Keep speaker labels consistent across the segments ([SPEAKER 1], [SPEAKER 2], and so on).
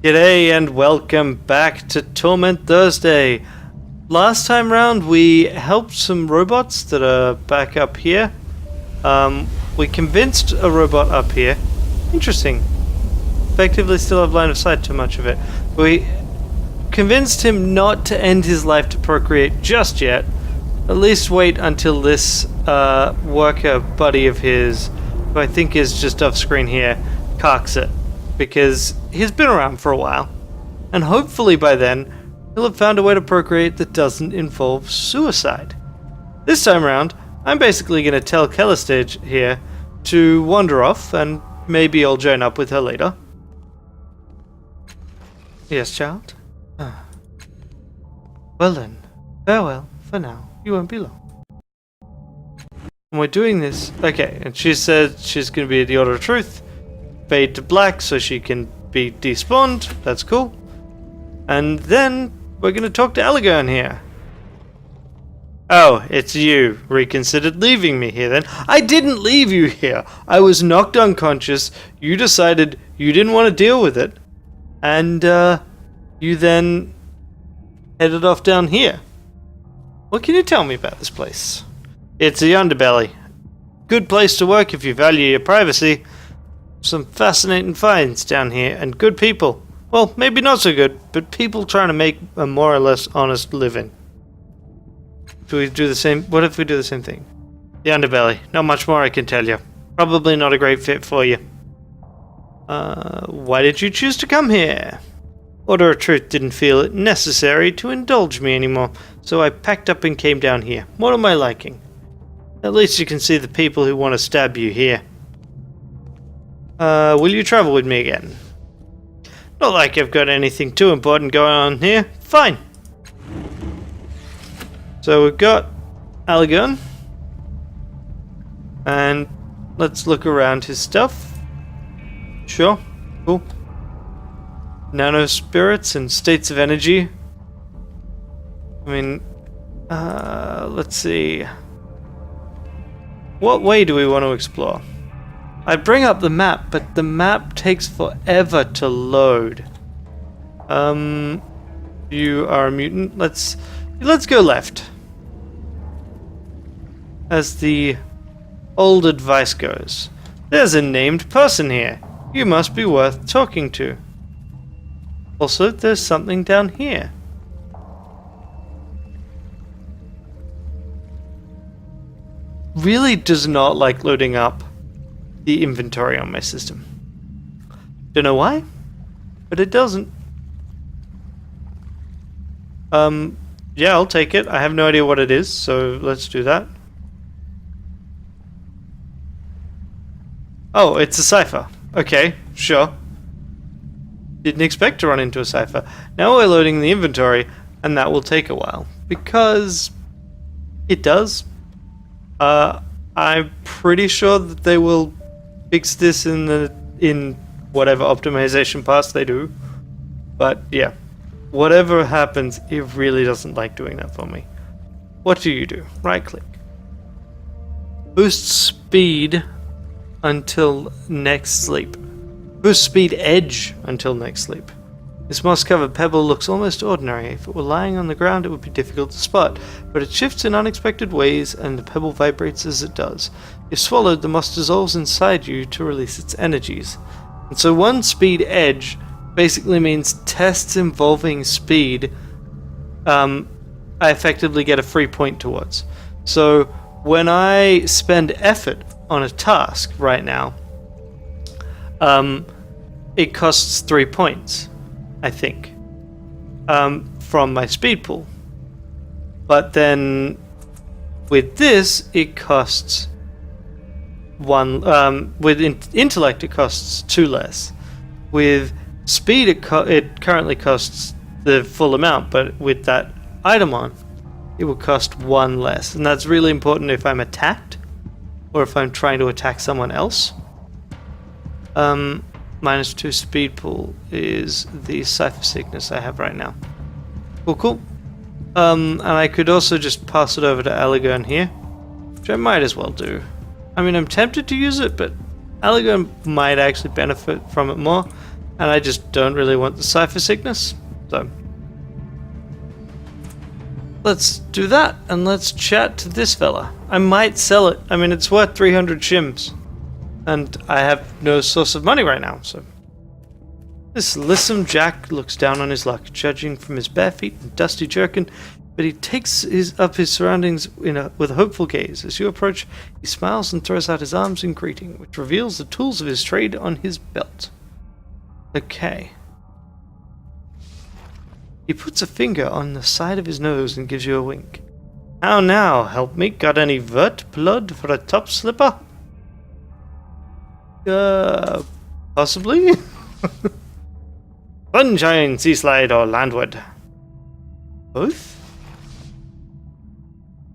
[SPEAKER 1] G'day and welcome back to Torment Thursday. Last time round we helped some robots that are back up here. We convinced a robot up here. Interesting. Effectively still have line of sight to much of it. We convinced him not to end his life to procreate just yet. At least wait until this worker buddy of his, who I think is just off screen here, cocks it. Because he's been around for a while. And hopefully by then, he'll have found a way to procreate that doesn't involve suicide. This time around, I'm basically going to tell Kellistage here to wander off, and maybe I'll join up with her later. Yes, child? Well then, farewell for now. You won't be long. And we're doing this. Okay, and she said she's going to be at the Order of Truth. Fade to black so she can be despawned. That's cool. And then we're going to talk to Elegern here. Oh, it's you. Reconsidered leaving me here then. I didn't leave you here. I was knocked unconscious. You decided you didn't want to deal with it. And you then headed off down here. What can you tell me about this place? It's the Underbelly. Good place to work if you value your privacy. Some fascinating finds down here, and good people. Well, maybe not so good, but people trying to make a more or less honest living. Do we do the same? What if we do the same thing? The Underbelly. Not much more I can tell you. Probably not a great fit for you. Why did you choose to come here? Order of Truth didn't feel it necessary to indulge me anymore, so I packed up and came down here. What am I liking? At least you can see the people who want to stab you here. Will you travel with me again? Not like I've got anything too important going on here. Fine. So we've got Elegern. And let's look around his stuff. Sure. Cool. Nano spirits and states of energy. I mean, let's see. What way do we want to explore? I bring up the map, but the map takes forever to load. You are a mutant. Let's go left. As the old advice goes. There's a named person here. You must be worth talking to. Also, there's something down here. Really does not like loading up the inventory on my system. Don't know why, but it doesn't. Yeah, I'll take it. I have no idea what it is, so let's do that. Oh, it's a cipher. Okay, sure. Didn't expect to run into a cipher. Now we're loading the inventory, and that will take a while. Because it does. I'm pretty sure that they will fix this in whatever optimization pass they do. But yeah, whatever happens, it really doesn't like doing that for me. What do you do? Right click. Boost speed until next sleep. Boost speed edge until next sleep. This moss-covered pebble looks almost ordinary. If it were lying on the ground, it would be difficult to spot, but it shifts in unexpected ways, and the pebble vibrates as it does. If swallowed, the moss dissolves inside you to release its energies. And so one speed edge basically means tests involving speed, I effectively get a free point towards. So when I spend effort on a task right now, it costs 3 points. I think, from my speed pool. But then with this, it costs 1. With intellect, it costs 2 less. With speed, it currently costs the full amount, but with that item on, it will cost 1 less. And that's really important if I'm attacked, or if I'm trying to attack someone else. -2 speed pool is the cipher sickness I have right now. Cool. And I could also just pass it over to Elegern here, which I might as well do. I mean, I'm tempted to use it, but Elegern might actually benefit from it more. And I just don't really want the cipher sickness, so let's do that, and let's chat to this fella. I might sell it. I mean, it's worth 300 shims, and I have no source of money right now, so. This lissom Jack looks down on his luck, judging from his bare feet and dusty jerkin, but he takes up his surroundings with a hopeful gaze. As you approach, he smiles and throws out his arms in greeting, which reveals the tools of his trade on his belt. Okay. He puts a finger on the side of his nose and gives you a wink. How now, help me? Got any vert blood for a top slipper? Possibly? Sunshine, sea slide, or landward? Both?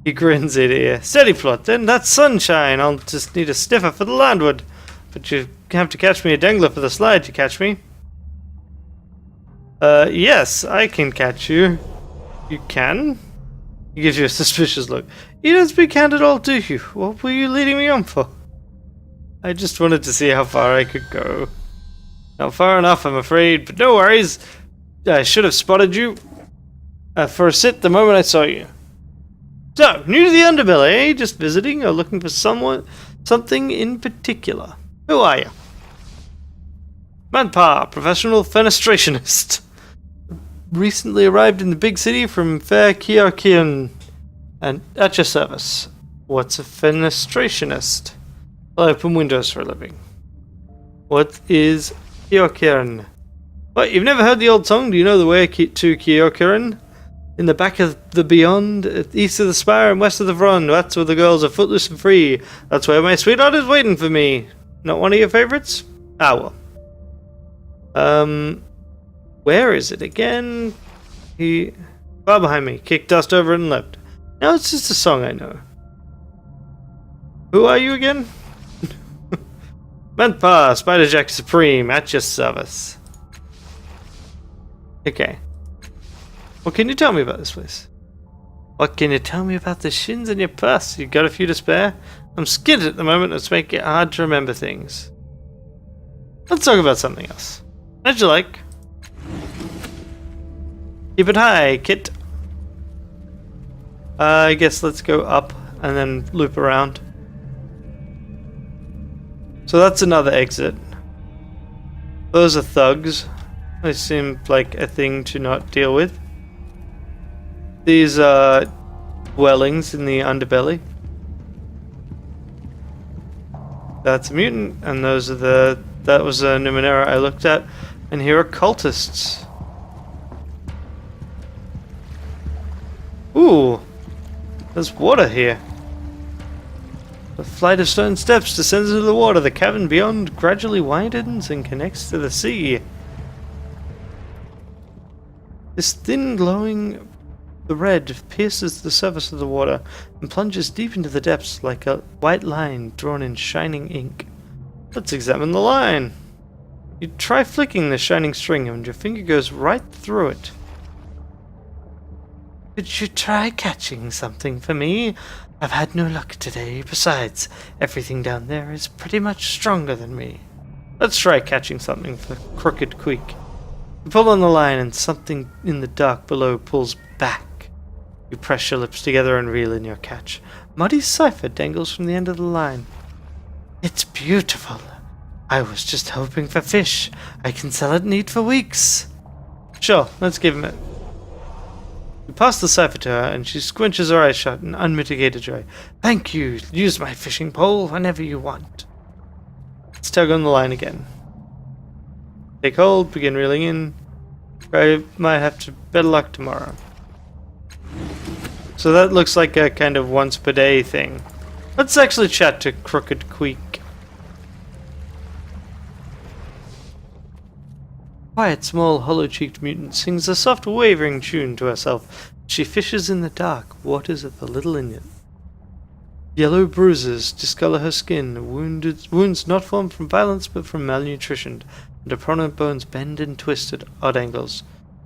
[SPEAKER 1] He grins at you. Steady plot, then. That's sunshine. I'll just need a sniffer for the landward. But you have to catch me a dangler for the slide to catch me. Yes, I can catch you. You can? He gives you a suspicious look. You don't speak hand at all, do you? What were you leading me on for? I just wanted to see how far I could go. Not far enough, I'm afraid, but no worries. I should have spotted you for a sit the moment I saw you. So, new to the Underbelly, eh? Just visiting or looking for something in particular? Who are you? Manpa, professional fenestrationist. Recently arrived in the big city from Fair Kiarkian and at your service. What's a fenestrationist? I open windows for a living. What is Kiarkian? What, you've never heard the old song? Do you know the way to Kiarkian? In the back of the beyond, east of the spire and west of the front, that's where the girls are footloose and free. That's where my sweetheart is waiting for me. Not one of your favorites? Ah, well. Where is it again? He far behind me, kicked dust over it and left. Now it's just a song I know. Who are you again? Manpa, Spiderjack Supreme, at your service. Okay. What can you tell me about this place? What can you tell me about the shins in your purse? You got a few to spare? I'm skint at the moment, let's make it hard to remember things. Let's talk about something else. How'd you like? Keep it high, Kit. I guess let's go up and then loop around. So that's another exit. Those are thugs. They seem like a thing to not deal with. These are dwellings in the Underbelly. That's a mutant, and those are that was a Numenera I looked at, and here are cultists. Ooh, there's water here. A flight of stone steps descends into the water. The cavern beyond gradually widens and connects to the sea. This thin glowing red pierces the surface of the water and plunges deep into the depths like a white line drawn in shining ink. Let's examine the line. You try flicking the shining string and your finger goes right through it. Could you try catching something for me? I've had no luck today. Besides, everything down there is pretty much stronger than me. Let's try catching something for Crooked Qeek. You pull on the line and something in the dark below pulls back. You press your lips together and reel in your catch. Muddy cipher dangles from the end of the line. It's beautiful. I was just hoping for fish. I can sell it neat for weeks. Sure, let's give him it. You pass the cipher to her, and she squinches her eyes shut in unmitigated joy. Thank you. Use my fishing pole whenever you want. Let's tug on the line again. Take hold, begin reeling in. I might have to better luck tomorrow. So that looks like a kind of once per day thing. Let's actually chat to Crooked Qeek. Quiet, small, hollow-cheeked mutant sings a soft, wavering tune to herself. She fishes in the dark waters of the little inlet. Yellow bruises discolor her skin, wounds not formed from violence but from malnutrition, and her prominent bones bend and twist at odd angles.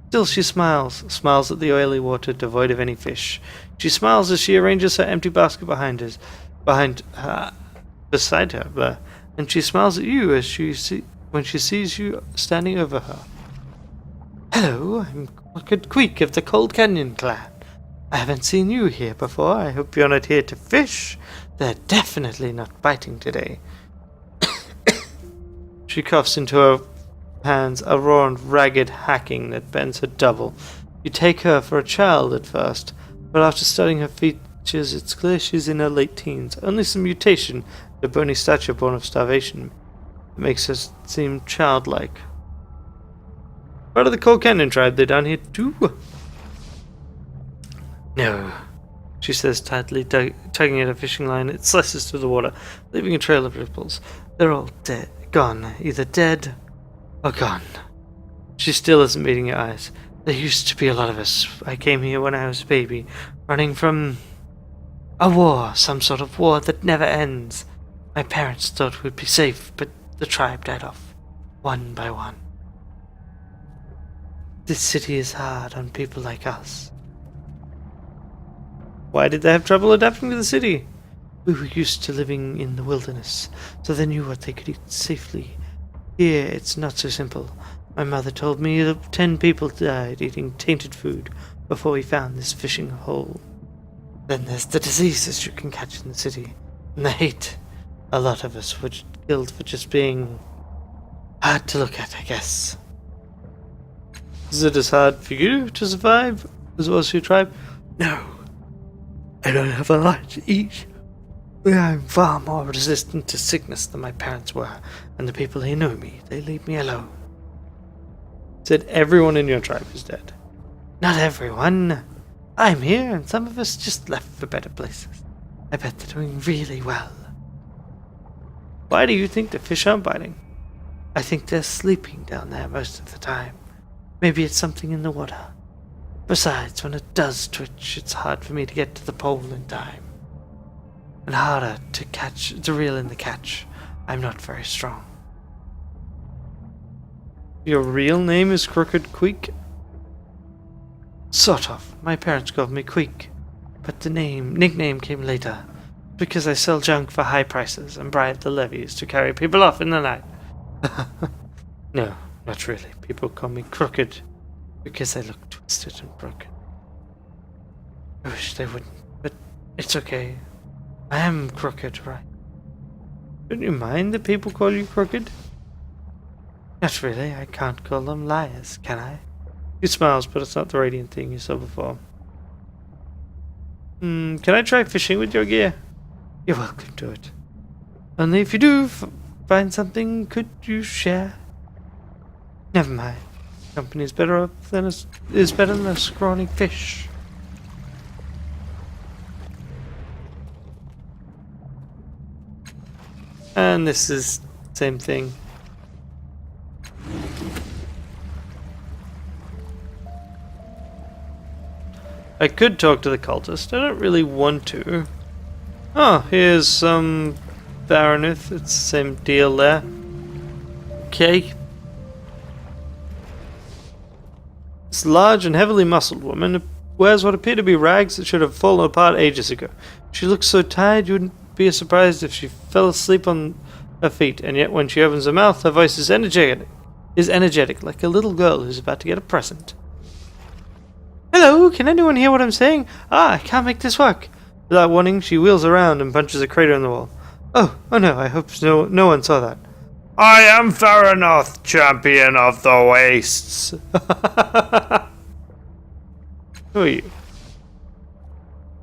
[SPEAKER 1] Still she smiles at the oily water devoid of any fish. She smiles as she arranges her empty basket beside her, and she smiles at you as when she sees you standing over her. Hello, I'm Crooked Qeek of the Cold Canyon clan. I haven't seen you here before. I hope you're not here to fish. They're definitely not biting today. She coughs into her hands a raw and ragged hacking that bends her double. You take her for a child at first, but after studying her features, it's clear she's in her late teens. Only some mutation, a bony stature born of starvation, makes her seem childlike. Part of the Cold Canyon tribe, they're down here too? No, she says tightly, tugging at a fishing line. It slices through the water, leaving a trail of ripples. They're all dead, gone, either dead or gone. She still isn't meeting your eyes. There used to be a lot of us. I came here when I was a baby, running from a war, some sort of war that never ends. My parents thought we'd be safe, but the tribe died off, one by one. This city is hard on people like us. Why did they have trouble adapting to the city? We were used to living in the wilderness, so they knew what they could eat safely. Here, it's not so simple. My mother told me that 10 people died eating tainted food before we found this fishing hole. Then there's the diseases you can catch in the city, and the hate. A lot of us were killed for just being hard to look at, I guess. Is it as hard for you to survive as well as your tribe? No. I don't have a lot to eat. I'm far more resistant to sickness than my parents were, and the people who know me, they leave me alone. Said everyone in your tribe is dead. Not everyone. I'm here, and some of us just left for better places. I bet they're doing really well. Why do you think the fish aren't biting? I think they're sleeping down there most of the time. Maybe it's something in the water. Besides, when it does twitch, it's hard for me to get to the pole in time. And harder to reel in the catch. I'm not very strong. Your real name is Crooked Qeek? Sort of. My parents called me Qeek, but the nickname came later, because I sell junk for high prices and bribe the levies to carry people off in the night. No, not really. People call me Crooked because I look twisted and broken. I wish they wouldn't, but it's okay. I am crooked, right? Don't you mind that people call you crooked? Not really. I can't call them liars, can I? He smiles, but it's not the radiant thing you saw before. Can I try fishing with your gear? You're welcome to it. Only if you do find something, could you share? Never mind. Company is better than a scrawny fish. And this is same thing. I could talk to the cultist. I don't really want to. Oh, here's some Baroneth. It's the same deal there. Okay. This large and heavily muscled woman wears what appear to be rags that should have fallen apart ages ago. She looks so tired you wouldn't be surprised if she fell asleep on her feet, and yet when she opens her mouth, her voice is energetic, like a little girl who's about to get a present. Hello, can anyone hear what I'm saying? I can't make this work. Without warning, she wheels around and punches a crater in the wall. Oh no, I hope no one saw that. I am Ranneko, champion of the wastes. Who are you?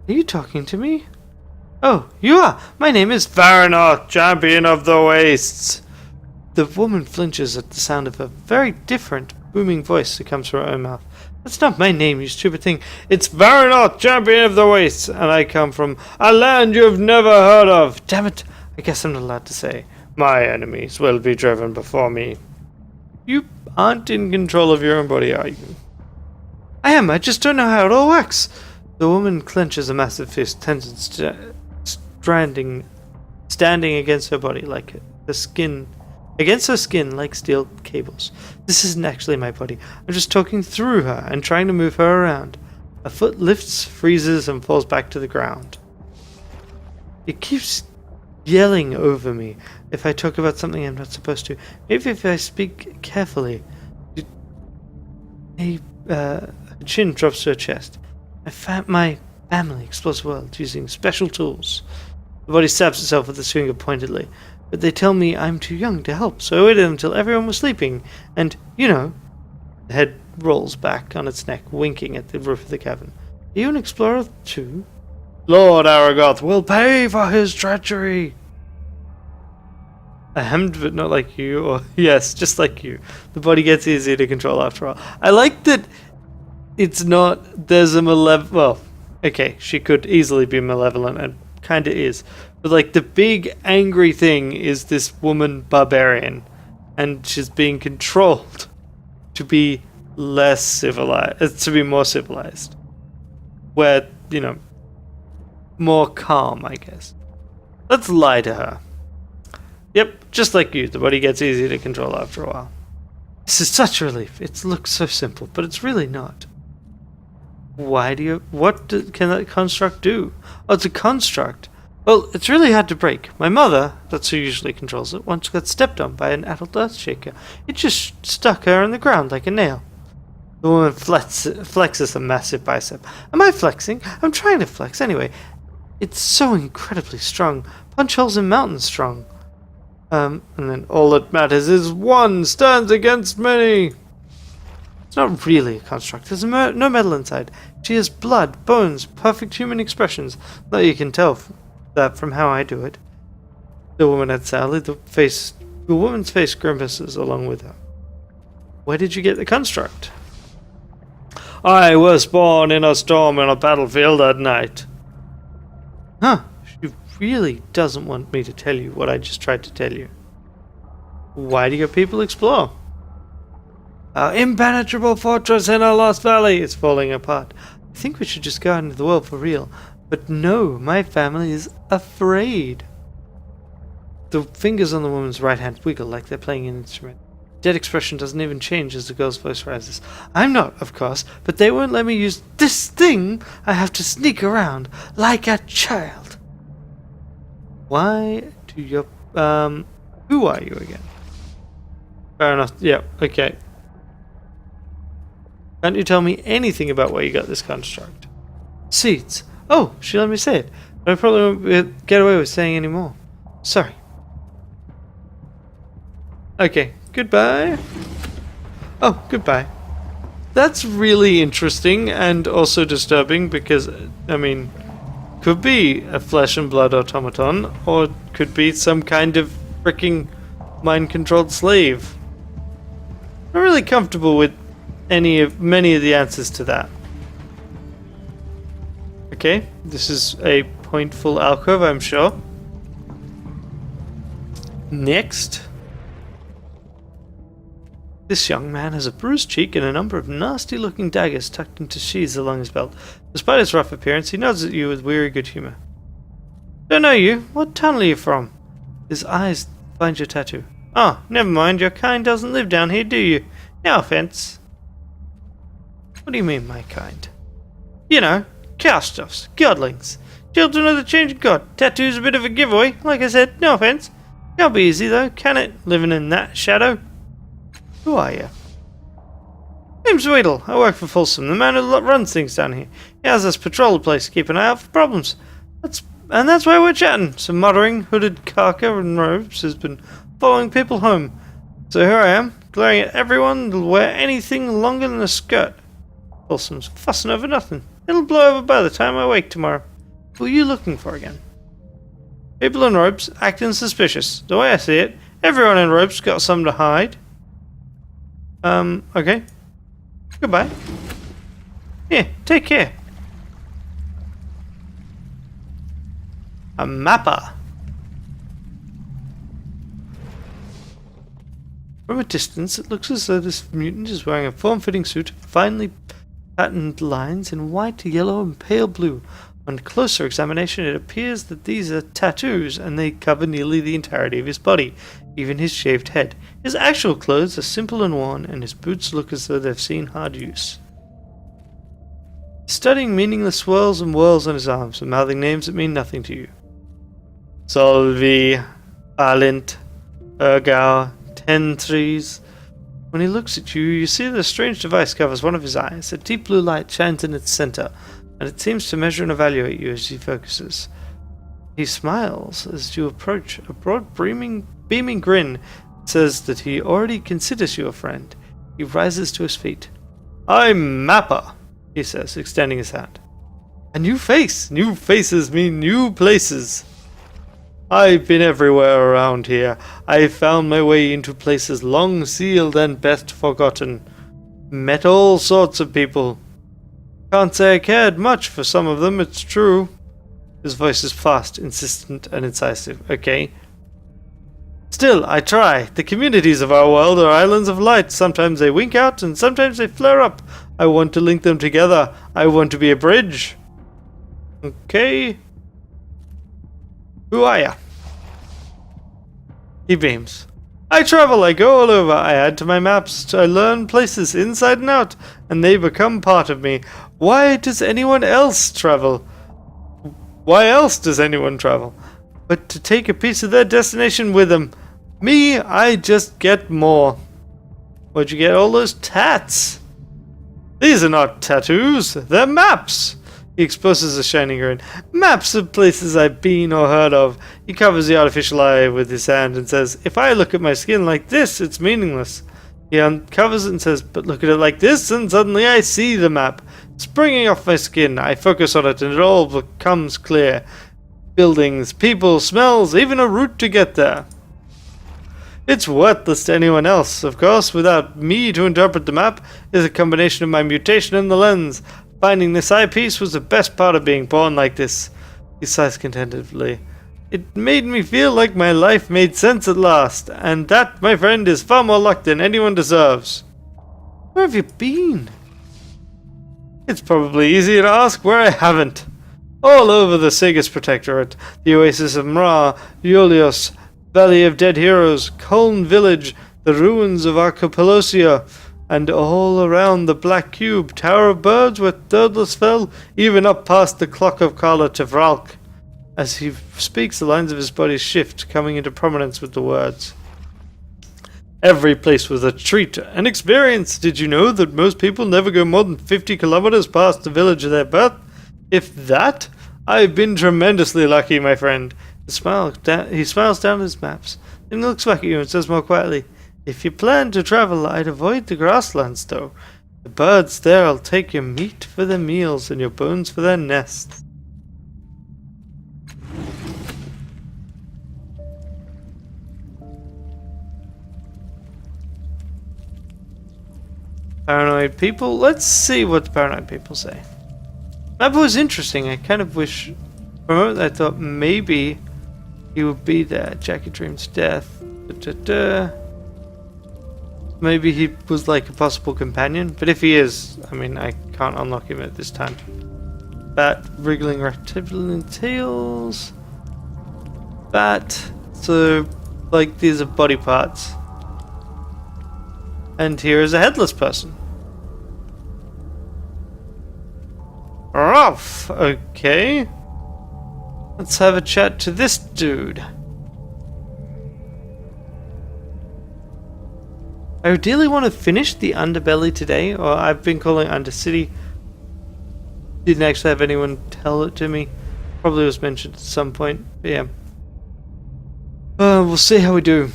[SPEAKER 1] Are you talking to me? Oh, you are! My name is Ranneko, champion of the wastes! The woman flinches at the sound of a very different, booming voice that comes from her own mouth. That's not my name, you stupid thing. It's Ranneko, champion of the wastes, and I come from a land you've never heard of. Damn it, I guess I'm not allowed to say. My enemies will be driven before me. You aren't in control of your own body, are you? I am, I just don't know how it all works. The woman clenches a massive fist, tendons standing against her body like her skin like steel cables. This isn't actually my body. I'm just talking through her and trying to move her around. A foot lifts, freezes, and falls back to the ground. It keeps yelling over me. if I talk about something I'm not supposed to. Maybe if I speak carefully. Her chin drops to her chest. My family explores the world using special tools. The body stabs itself with its finger pointedly. But they tell me I'm too young to help, so I waited until everyone was sleeping. And, the head rolls back on its neck, winking at the roof of the cavern. Are you an explorer too? Lord NORREGOTH will pay for his treachery. I am, but not like you, or yes, just like you. The body gets easier to control after all. I like that it's not, there's a malevolent, well, okay, she could easily be malevolent, and kinda is. But like, the big angry thing is this woman barbarian, and she's being controlled to be less civilized, to be more civilized. Where, more calm, I guess. Let's lie to her. Yep, just like you, the body gets easier to control after a while. This is such a relief. It looks so simple, but it's really not. What can that construct do? Oh, it's a construct. Well, it's really hard to break. My mother, that's who usually controls it, once got stepped on by an adult earthshaker. It just stuck her in the ground like a nail. The woman flexes a massive bicep. Am I flexing? I'm trying to flex anyway. It's so incredibly strong. Punch holes in mountains strong. And then all that matters is one stands against many. It's not really a construct. There's no metal inside. She has blood, bones, perfect human expressions. Though you can tell that from how I do it. The woman had sadly, the woman's face grimaces along with her. Where did you get the construct? I was born in a storm on a battlefield at night. Huh. She really doesn't want me to tell you what I just tried to tell you. Why do your people explore? Our impenetrable fortress in our lost valley is falling apart. I think we should just go out into the world for real. But no, my family is afraid. The fingers on the woman's right hand wiggle like they're playing an instrument. Dead expression doesn't even change as the girl's voice rises. I'm not, of course, but they won't let me use this thing. I have to sneak around like a child. Why do you... who are you again? Fair enough. Yeah, okay. Can't you tell me anything about where you got this construct? Seeds. Oh, she let me say it. But I probably won't get away with saying any more. Sorry. Okay, goodbye. Oh, goodbye. That's really interesting and also disturbing because, I mean, could be a flesh and blood automaton or could be some kind of freaking mind-controlled slave. Not really comfortable with many of the answers to that. Okay, this is a pointful alcove, I'm sure. Next. This young man has a bruised cheek and a number of nasty-looking daggers tucked into sheaths along his belt. Despite his rough appearance, he nods at you with weary good humor. Don't know you. What town are you from? His eyes find your tattoo. Oh, never mind. Your kind doesn't live down here, do you? No offense. What do you mean, my kind? You know, cast-offs, godlings, children of the changing god. Tattoo's a bit of a giveaway. Like I said, no offense. Can't be easy, though, can it? Living in that shadow. Who are you? Name's Weedle. I work for Folsom, the man who runs things down here. He has us patrol the place, keep an eye out for problems. That's why we're chatting. Some muttering, hooded carker in robes has been following people home. So here I am, glaring at everyone who'll wear anything longer than a skirt. Folsom's fussing over nothing. It'll blow over by the time I wake tomorrow. Who are you looking for again? People in robes, acting suspicious. The way I see it, everyone in robes got something to hide. Okay. Goodbye. Here, take care. A mapper. From a distance, it looks as though this mutant is wearing a form-fitting suit of finely patterned lines in white, yellow, and pale blue. On closer examination, it appears that these are tattoos, and they cover nearly the entirety of his body, even his shaved head. His actual clothes are simple and worn, and his boots look as though they've seen hard use. Studying meaningless swirls and whirls on his arms, and mouthing names that mean nothing to you. Solvi, Alint, Ergau, 10 trees. When he looks at you, you see that a strange device covers one of his eyes. A deep blue light shines in its center, and it seems to measure and evaluate you as he focuses. He smiles as you approach. A broad, beaming grin says that he already considers you a friend. He rises to his feet. I'm Mappa, he says, extending his hand. A new face! New faces mean new places. I've been everywhere around here. I've found my way into places long sealed and best forgotten. Met all sorts of people. Can't say I cared much for some of them, it's true. His voice is fast, insistent, and incisive. Okay. Still, I try. The communities of our world are islands of light. Sometimes they wink out, and sometimes they flare up. I want to link them together. I want to be a bridge. Okay. Who are ya? He beams. I travel, I go all over, I add to my maps, I learn places inside and out, and they become part of me. Why does anyone else travel? Why else does anyone travel? But to take a piece of their destination with them. Me, I just get more. Where'd you get all those tats? These are not tattoos, they're maps. He exposes a shining grin. Maps of places I've been or heard of. He covers the artificial eye with his hand and says, if I look at my skin like this, it's meaningless. He uncovers it and says, but look at it like this, and suddenly I see the map. Springing off my skin, I focus on it and it all becomes clear. Buildings, people, smells, even a route to get there. It's worthless to anyone else, of course. Without me to interpret the map is a combination of my mutation and the lens. Finding this eyepiece was the best part of being born like this. He sighs contentedly. It made me feel like my life made sense at last, and that, my friend, is far more luck than anyone deserves. Where have you been? It's probably easier to ask where I haven't. All over the Sagas Protectorate, the Oasis of Mra, Iolios, Valley of Dead Heroes, Colne Village, the ruins of Archipelagosia, and all around the Black Cube, Tower of Birds where Thirdless fell, even up past the Clock of Kala to Vralk. As he speaks, the lines of his body shift, coming into prominence with the words. Every place was a treat, an experience. Did you know that most people never go more than 50 kilometers past the village of their birth? If that, I've been tremendously lucky, my friend. He smiles down his maps, then looks back at you and says more quietly, if you plan to travel, I'd avoid the grasslands, though. The birds there'll take your meat for their meals and your bones for their nests. Paranoid people? Let's see what the paranoid people say. That was interesting. I kind of wish... For a moment I thought maybe he would be there. Jackie Dream's death. Maybe he was like a possible companion. But if he is, I mean, I can't unlock him at this time. Bat, wriggling reptilian tails. Bat. So, like, these are body parts. And here is a headless person. Ruff! Okay. Let's have a chat to this dude. I ideally want to finish the Underbelly today, or I've been calling it Undercity. Didn't actually have anyone tell it to me. Probably was mentioned at some point, but yeah. We'll see how we do.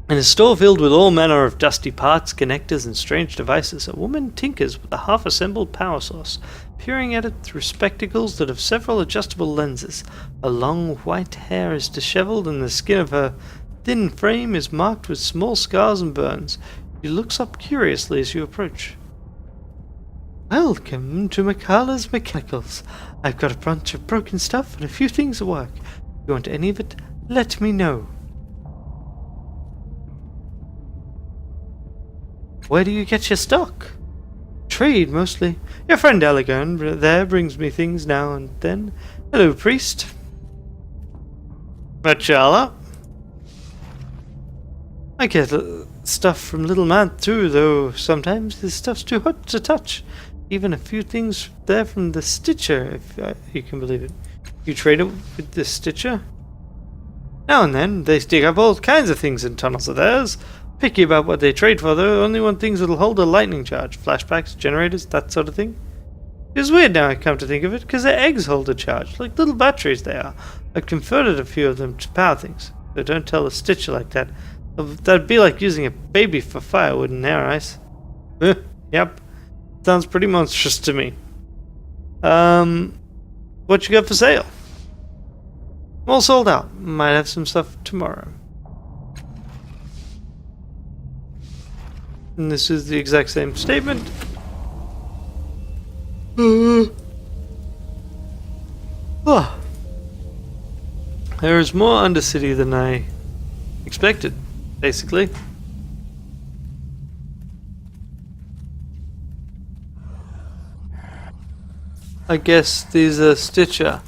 [SPEAKER 1] In a store filled with all manner of dusty parts, connectors, and strange devices, a woman tinkers with a half-assembled power source, peering at it through spectacles that have several adjustable lenses. Her long white hair is disheveled, and the skin of her thin frame is marked with small scars and burns. She looks up curiously as you approach. Welcome to Mikala's Mechanicals. I've got a bunch of broken stuff and a few things at work. If you want any of it, let me know. Where do you get your stock? Trade, mostly. Your friend Elegant there brings me things now and then. Hello, priest. Machala. I get stuff from Little Man too, though sometimes this stuff's too hot to touch. Even a few things there from the Stitcher, if you can believe it. You trade it with the Stitcher? Now and then, they dig up all kinds of things in tunnels of theirs. Picky about what they trade for, though. Only want things that'll hold a lightning charge. Flashbacks, generators, that sort of thing. It's weird now I come to think of it, because their eggs hold a charge, like little batteries they are. I've converted a few of them to power things. So don't tell a Stitcher like that. That'd be like using a baby for firewood in their eyes. Yep. Sounds pretty monstrous to me. What you got for sale? All sold out. Might have some stuff tomorrow. And this is the exact same statement. Oh. There is more Undercity than I expected, basically. I guess these are Stitcher.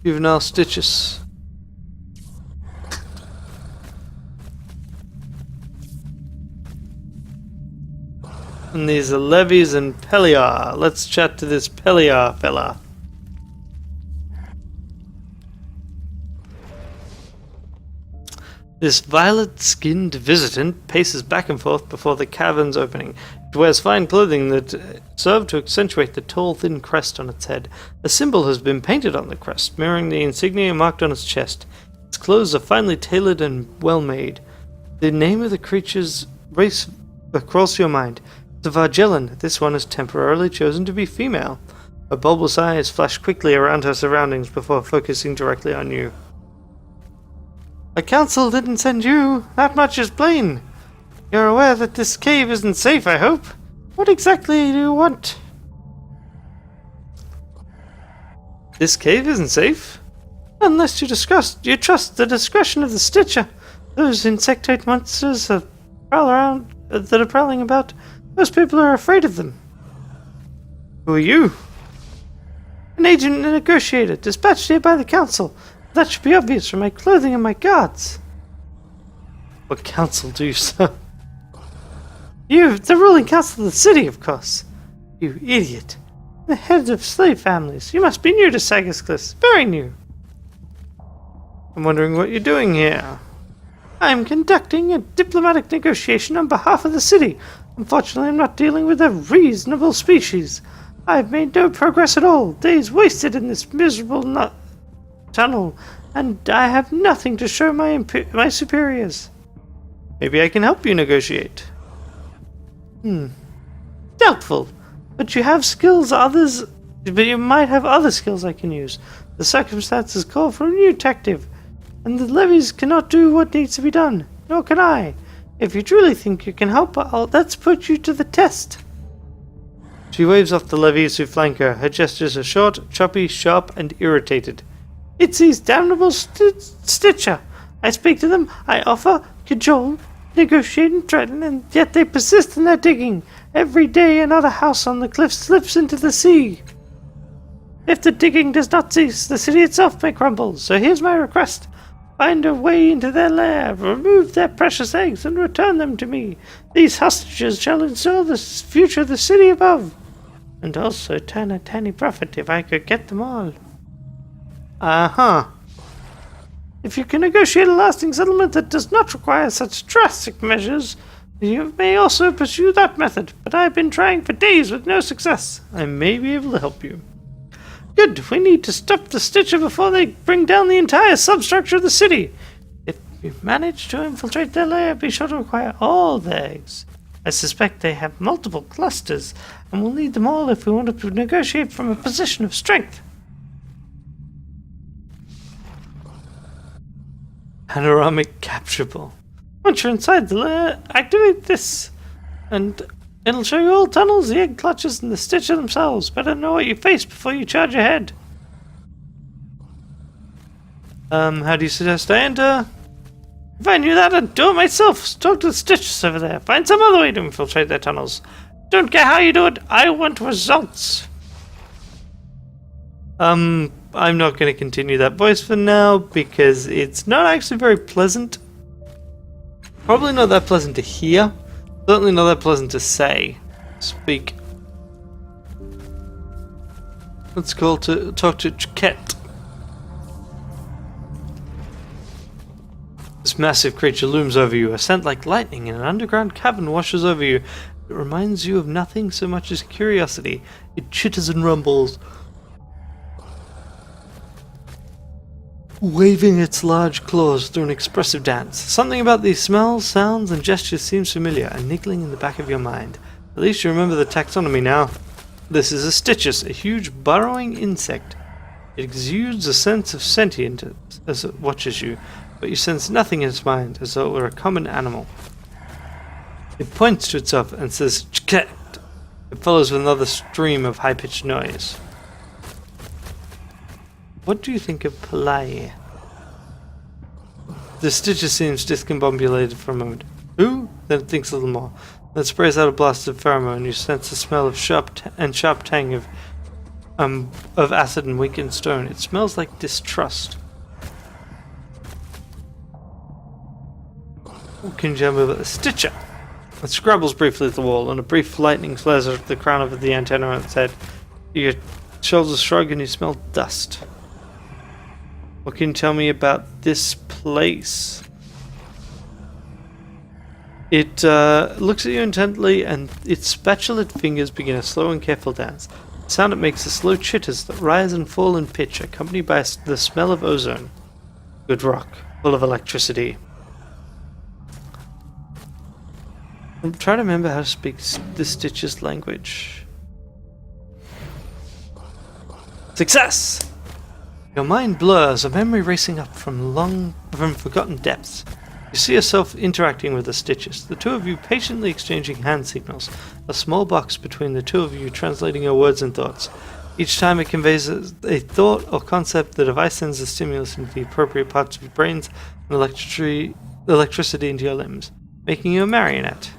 [SPEAKER 1] Juvenile Stitches. And these are Levies and Peliar. Let's chat to this Peliar fella. This violet-skinned visitant paces back and forth before the cavern's opening. It wears fine clothing that serve to accentuate the tall, thin crest on its head. A symbol has been painted on the crest, mirroring the insignia marked on its chest. Its clothes are finely tailored and well-made. The name of the creature's race across your mind. The Vargellan. This one is temporarily chosen to be female. Her bulbous eyes flash quickly around her surroundings before focusing directly on you. The council didn't send you. That much is plain. You're aware that this cave isn't safe, I hope. What exactly do you want? This cave isn't safe? Unless you trust the discretion of the Stitcher. Those insectoid monsters that are prowling about. Most people are afraid of them. Who are you? An agent and a negotiator, dispatched here by the council. That should be obvious from my clothing and my guards. What council do you serve? You, the ruling council of the city, of course. You idiot. The heads of slave families. You must be new to Sagas Cliffs. Very new. I'm wondering what you're doing here. I'm conducting a diplomatic negotiation on behalf of the city. Unfortunately, I'm not dealing with a reasonable species. I've made no progress at all. Days wasted in this miserable tunnel, and I have nothing to show my superiors. Maybe I can help you negotiate. Doubtful. But you have skills but you might have other skills I can use. The circumstances call for a new detective, and the levies cannot do what needs to be done. Nor can I. If you truly think you can help, let's put you to the test. She waves off the levies who flank her. Her gestures are short, choppy, sharp, and irritated. It's these damnable Stitcher. I speak to them, I offer, cajole, negotiate, and threaten, and yet they persist in their digging. Every day another house on the cliff slips into the sea. If the digging does not cease, the city itself may crumble. So here's my request. Find a way into their lair, remove their precious eggs, and return them to me. These hostages shall ensure the future of the city above, and also turn a tiny profit if I could get them all. If you can negotiate a lasting settlement that does not require such drastic measures, you may also pursue that method, but I've been trying for days with no success. I may be able to help you. Good, we need to stop the Stitcher before they bring down the entire substructure of the city. If you manage to infiltrate their lair, be sure to acquire all their eggs. I suspect they have multiple clusters, and we'll need them all if we want to negotiate from a position of strength. Panoramic capturable. Once you're inside the lair, activate this, and it'll show you all tunnels, the egg clutches, and the Stitcher themselves. Better know what you face before you charge ahead. How do you suggest I enter? If I knew that, I'd do it myself. Talk to the Stitchers over there. Find some other way to infiltrate their tunnels. Don't care how you do it. I want results. I'm not going to continue that voice for now because it's not actually very pleasant. Probably not that pleasant to hear. Certainly not that pleasant to say. Speak. Let's talk to Ket. This massive creature looms over you, a scent like lightning in an underground cavern washes over you. It reminds you of nothing so much as curiosity. It chitters and rumbles, waving its large claws through an expressive dance. Something about these smells, sounds, and gestures seems familiar and niggling in the back of your mind. At least you remember the taxonomy now. This is a Stitchus, a huge burrowing insect. It exudes a sense of sentience as it watches you, but you sense nothing in its mind, as though it were a common animal. It points to itself and says, "Chket." It follows with another stream of high-pitched noise. What do you think of Palai? The Stitchus seems discombobulated for a moment. Who? Then it thinks a little more. Then sprays out a blast of pheromone. You sense the smell of sharp tang of acid and weakened stone. It smells like distrust. What can you tell me about the Stitcher? It scrabbles briefly at the wall, and a brief lightning flares at the crown of the antenna on its head. Your shoulders shrug and you smell dust. What can you tell me about this place? It looks at you intently, and its spatulate fingers begin a slow and careful dance. The sound it makes is slow chitters that rise and fall in pitch, accompanied by the smell of ozone. Good rock, full of electricity. I'm trying to remember how to speak the Stitch's language. Success! Your mind blurs, a memory racing up from forgotten depths. You see yourself interacting with the Stitchus, the two of you patiently exchanging hand signals, a small box between the two of you translating your words and thoughts. Each time it conveys a thought or concept, the device sends a stimulus into the appropriate parts of your brains and electricity into your limbs, making you a marionette.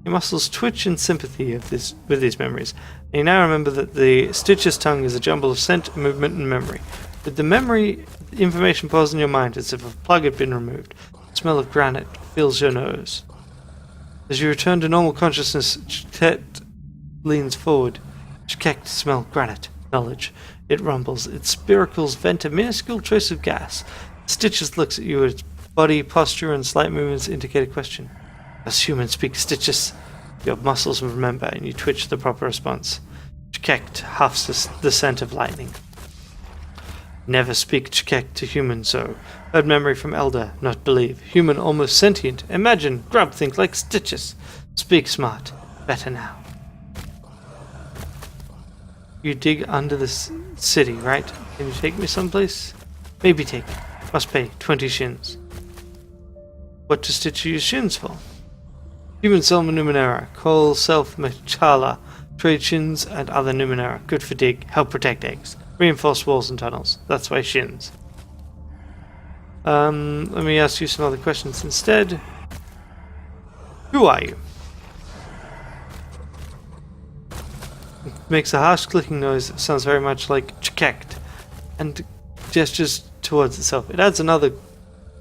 [SPEAKER 1] Your muscles twitch in sympathy with these memories, and you now remember that the Stitch's tongue is a jumble of scent, movement, and memory. With the memory information paused in your mind as if a plug had been removed, the smell of granite fills your nose. As you return to normal consciousness, Chket leans forward. Chket smell granite. Knowledge. It rumbles. Its spiracles vent a minuscule trace of gas. Stitchus looks at you. Its body, posture, and slight movements indicate a question. As humans speak Stitchus, your muscles remember, and you twitch the proper response. Chket huffs the scent of lightning. Never speak Chket to human so. Heard memory from elder, not believe. Human almost sentient. Imagine, grub think like Stitchus. Speak smart. Better now. You dig under the city, right? Can you take me someplace? Maybe take. Must pay 20 shins. What does Stitcher use shins for? Human Selma Numenera, Coal, Self, Machala, trade shins and other Numenera. Good for dig, help protect eggs. Reinforce walls and tunnels. That's why shins. Let me ask you some other questions instead. Who are you? It makes a harsh clicking noise that sounds very much like Chkekt, and gestures towards itself. It adds another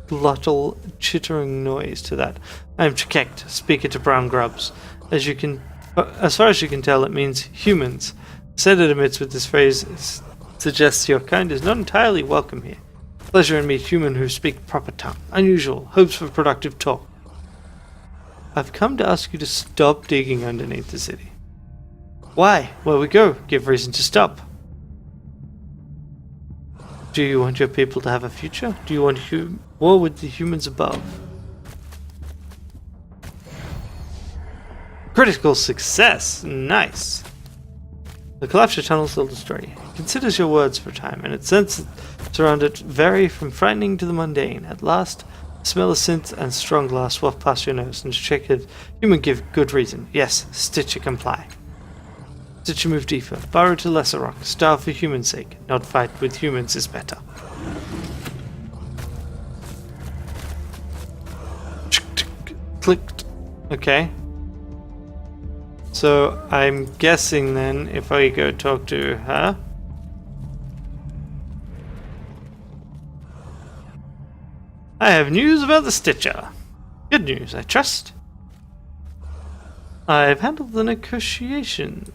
[SPEAKER 1] glottal chittering noise to that. I am Chkekt, speaker to brown grubs. As far as you can tell, it means humans. The sound it emits with this phrase suggests your kind is not entirely welcome here. Pleasure in meet human who speak proper tongue. Unusual. Hopes for productive talk. I've come to ask you to stop digging underneath the city. Why? Where we go? Give reason to stop. Do you want your people to have a future? Do you want war with the humans above? Critical success! Nice! The collapsed tunnel still destroy you. It considers your words for a time, and its senses around it vary from frightening to the mundane. At last, the smell of synth and strong glass waft past your nose, and check if human give good reason. Yes, Stitcher comply. Stitcher move deeper, burrow to lesser rock, starve for human's sake, not fight with humans is better. Clicked. Okay. So I'm guessing then if I go talk to her. I have news about the Stitcher. Good news, I trust. I've handled the negotiations.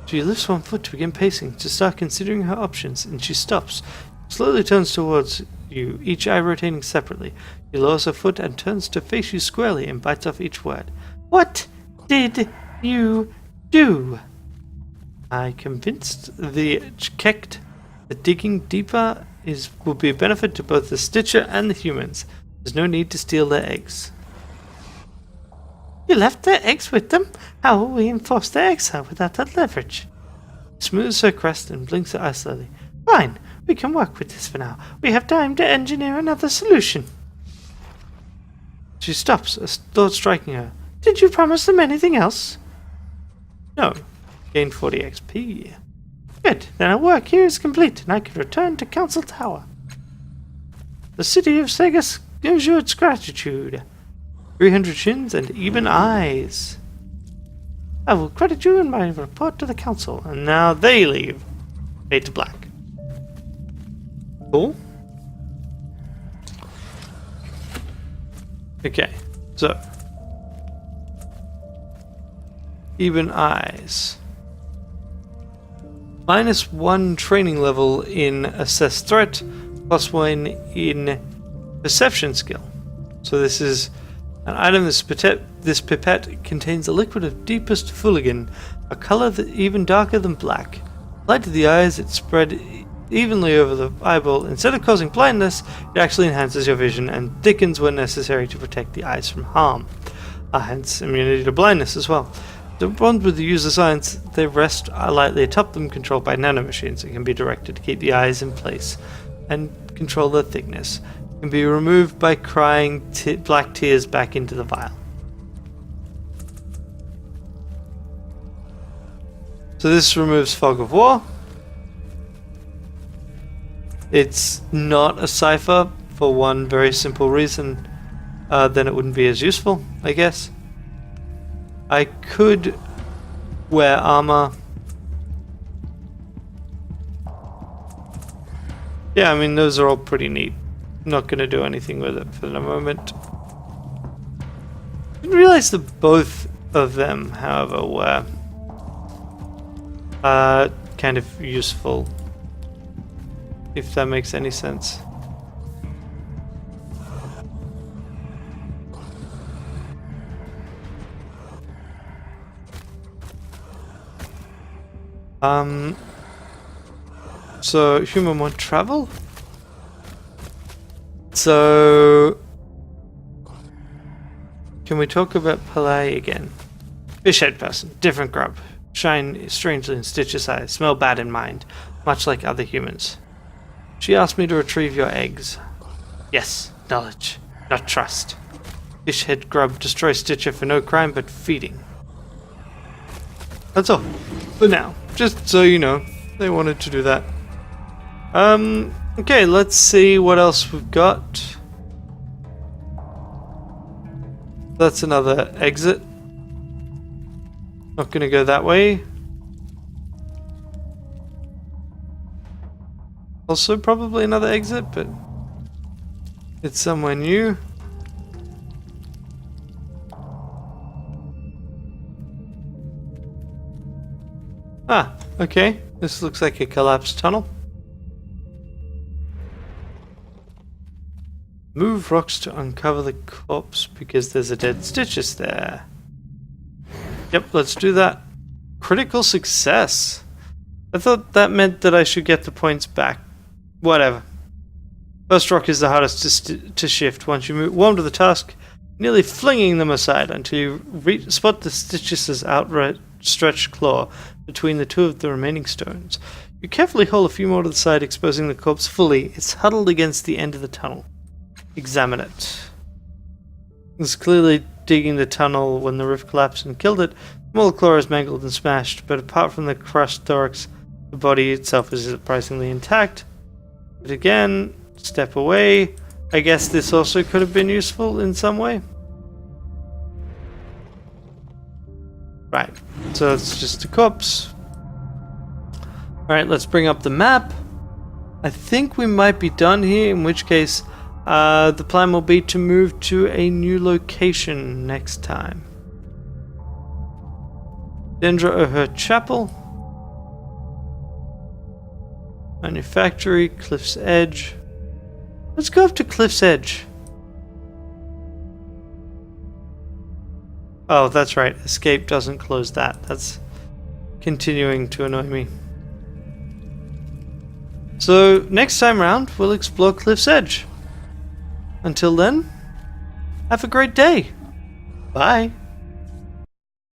[SPEAKER 1] She lifts one foot to begin pacing, to start considering her options, and she stops. Slowly turns towards you, each eye rotating separately. He lowers her foot and turns to face you squarely and bites off each word. What did you do? I convinced the Qeek that digging deeper will be a benefit to both the Stitcher and the humans. There's no need to steal their eggs. You left their eggs with them? How will we enforce their exile without that leverage? Smooths her crest and blinks her eyes slowly. Fine, we can work with this for now. We have time to engineer another solution. She stops, a thought striking her. Did you promise them anything else? No. Gain 40 XP. Good, then our work here is complete, and I can return to Council Tower. The city of Segas gives you its gratitude. 300 shins and even eyes. I will credit you in my report to the council. And now they leave. Fade to black. Cool. Okay, so. Even eyes. -1 training level in assess threat, +1 in perception skill. So this is an item. This pipette contains a liquid of deepest fooligan, a color that even darker than black. Applied to the eyes, it spread evenly over the eyeball. Instead of causing blindness, it actually enhances your vision and thickens when necessary to protect the eyes from harm. Hence immunity to blindness as well. The ones with the user signs, they rest lightly atop them, controlled by nanomachines. It can be directed to keep the eyes in place and control their thickness. It can be removed by crying black tears back into the vial. So this removes Fog of War. It's not a cipher for one very simple reason. Then it wouldn't be as useful, I guess. I could wear armor. Yeah, I mean, those are all pretty neat. I'm not going to do anything with it for the moment. I didn't realize that both of them, however, were kind of useful, if that makes any sense. So human want travel? So can we talk about Palais again? Fishhead person, different grub. Shine strangely in Stitch's eyes, smell bad in mind, much like other humans. She asked me to retrieve your eggs. Yes, knowledge, not trust. Fishhead grub destroys Stitcher for no crime but feeding. That's all. For now. Just so you know, they wanted to do that. Okay, let's see what else we've got. That's another exit. Not gonna go that way. Also probably another exit, but it's somewhere new. Ah, okay. This looks like a collapsed tunnel. Move rocks to uncover the corpse because there's a dead Stitches there. Yep, let's do that. Critical success. I thought that meant that I should get the points back. Whatever. First rock is the hardest to shift. Once you warm to the task, nearly flinging them aside until you spot the Stitches' outstretched claw between the two of the remaining stones. You carefully haul a few more to the side, exposing the corpse fully. It's huddled against the end of the tunnel. Examine it. It's clearly digging the tunnel when the roof collapsed and killed it. The small claw is mangled and smashed, but apart from the crushed thorax, the body itself is surprisingly intact. But again, step away. I guess this also could have been useful in some way. Right, so it's just a corpse. Alright, let's bring up the map. I think we might be done here, in which case the plan will be to move to a new location next time. Dendra O'Her Chapel. Manufactory, Cliff's Edge. Let's go up to Cliff's Edge. Oh, that's right. Escape doesn't close that. That's continuing to annoy me. So, next time round, we'll explore Cliff's Edge. Until then, have a great day. Bye.